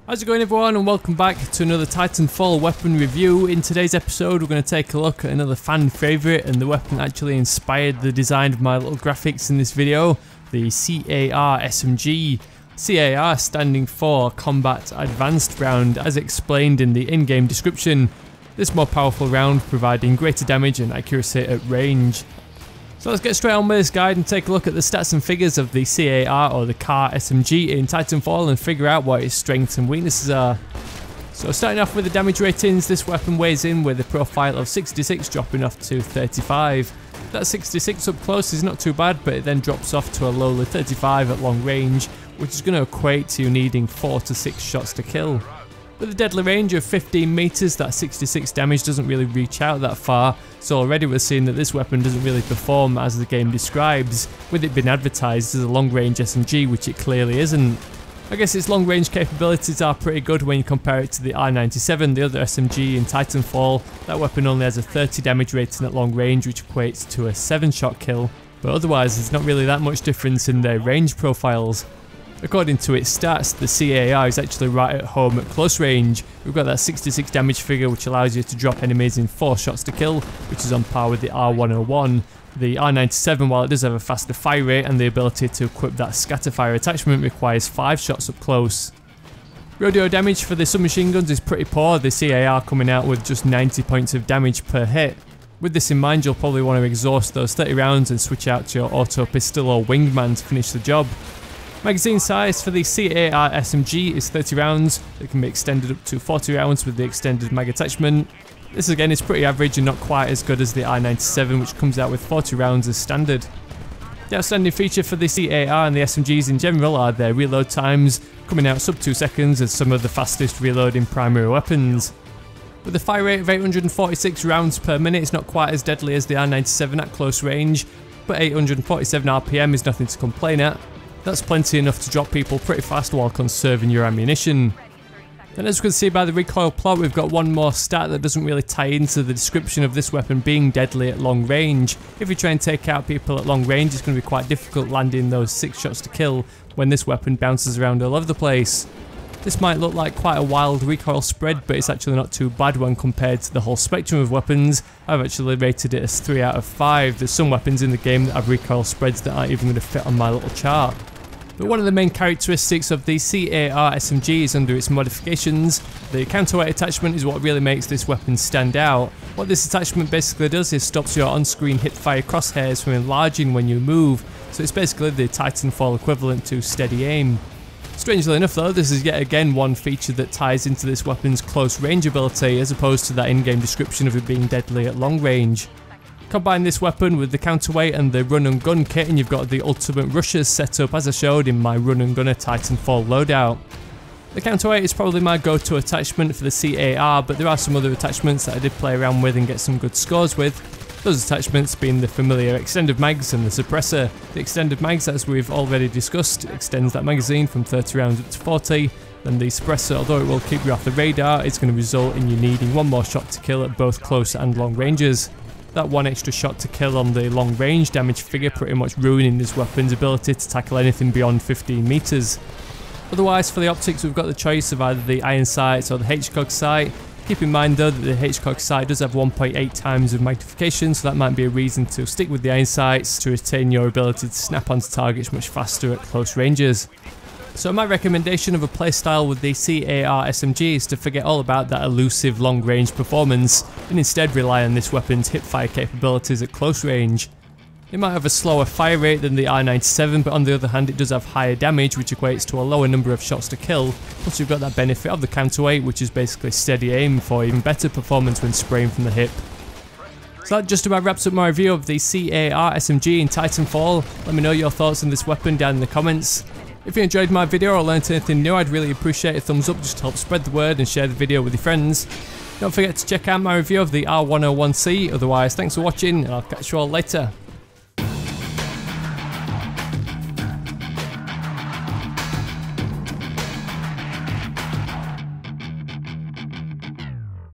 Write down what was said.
How's it going everyone, and welcome back to another Titanfall weapon review. In today's episode we're going to take a look at another fan favourite, and the weapon actually inspired the design of my little graphics in this video, the C.A.R. SMG. C.A.R. standing for Combat Advanced Round, as explained in the in-game description. This more powerful round providing greater damage and accuracy at range. So let's get straight on with this guide and take a look at the stats and figures of the C.A.R. or the C.A.R. SMG in Titanfall and figure out what its strengths and weaknesses are. So starting off with the damage ratings, this weapon weighs in with a profile of 66 dropping off to 35. That 66 up close is not too bad, but it then drops off to a lowly 35 at long range, which is going to equate to you needing 4 to 6 shots to kill. With a deadly range of 15 meters, that 66 damage doesn't really reach out that far, so already we're seeing that this weapon doesn't really perform as the game describes, with it being advertised as a long range SMG, which it clearly isn't. I guess its long range capabilities are pretty good when you compare it to the R97, the other SMG in Titanfall. That weapon only has a 30 damage rating at long range, which equates to a 7-shot kill, but otherwise there's not really that much difference in their range profiles. According to its stats, the C.A.R. is actually right at home at close range. We've got that 66 damage figure, which allows you to drop enemies in 4 shots to kill, which is on par with the R101. The R97, while it does have a faster fire rate and the ability to equip that scatter fire attachment, requires 5 shots up close. Rodeo damage for the submachine guns is pretty poor, the C.A.R. coming out with just 90 points of damage per hit. With this in mind, you'll probably want to exhaust those 30 rounds and switch out to your auto pistol or wingman to finish the job. Magazine size for the C.A.R. SMG is 30 rounds. It can be extended up to 40 rounds with the extended mag attachment. This again is pretty average and not quite as good as the R97, which comes out with 40 rounds as standard. The outstanding feature for the C.A.R. and the SMGs in general are their reload times, coming out sub 2 seconds as some of the fastest reloading primary weapons. With a fire rate of 846 rounds per minute, it's not quite as deadly as the R97 at close range, but 847 RPM is nothing to complain at. That's plenty enough to drop people pretty fast while conserving your ammunition. Then, as we can see by the recoil plot, we've got one more stat that doesn't really tie into the description of this weapon being deadly at long range. If you try and take out people at long range, it's going to be quite difficult landing those 6 shots to kill when this weapon bounces around all over the place. This might look like quite a wild recoil spread, but it's actually not too bad when compared to the whole spectrum of weapons. I've actually rated it as 3 out of 5. There's some weapons in the game that have recoil spreads that aren't even going to fit on my little chart. But one of the main characteristics of the C.A.R. SMG is under its modifications. The counterweight attachment is what really makes this weapon stand out. What this attachment basically does is stops your on-screen hip-fire crosshairs from enlarging when you move, so it's basically the Titanfall equivalent to steady aim. Strangely enough though, this is yet again one feature that ties into this weapon's close range ability as opposed to that in-game description of it being deadly at long range. Combine this weapon with the counterweight and the run and gun kit and you've got the ultimate rushers set up as I showed in my run and gunner Titanfall loadout. The counterweight is probably my go-to attachment for the C.A.R, but there are some other attachments that I did play around with and get some good scores with. Those attachments being the familiar extended mags and the suppressor. The extended mags, as we've already discussed, extends that magazine from 30 rounds up to 40. Then the suppressor, although it will keep you off the radar, is going to result in you needing 1 more shot to kill at both close and long ranges. That 1 extra shot to kill on the long range damage figure pretty much ruining this weapon's ability to tackle anything beyond 15 meters. Otherwise, for the optics, we've got the choice of either the iron sights or the HCOG sight. Keep in mind though that the HCOG sight does have 1.8 times of magnification, so that might be a reason to stick with the iron sights to retain your ability to snap onto targets much faster at close ranges. So my recommendation of a playstyle with the C.A.R. SMG is to forget all about that elusive long range performance and instead rely on this weapon's hip-fire capabilities at close range. It might have a slower fire rate than the R97, but on the other hand it does have higher damage, which equates to a lower number of shots to kill, plus you've got that benefit of the counterweight, which is basically steady aim for even better performance when spraying from the hip. So that just about wraps up my review of the C.A.R. SMG in Titanfall. Let me know your thoughts on this weapon down in the comments. If you enjoyed my video or learned anything new, I'd really appreciate a thumbs up just to help spread the word and share the video with your friends. Don't forget to check out my review of the R101C. Otherwise, thanks for watching and I'll catch you all later.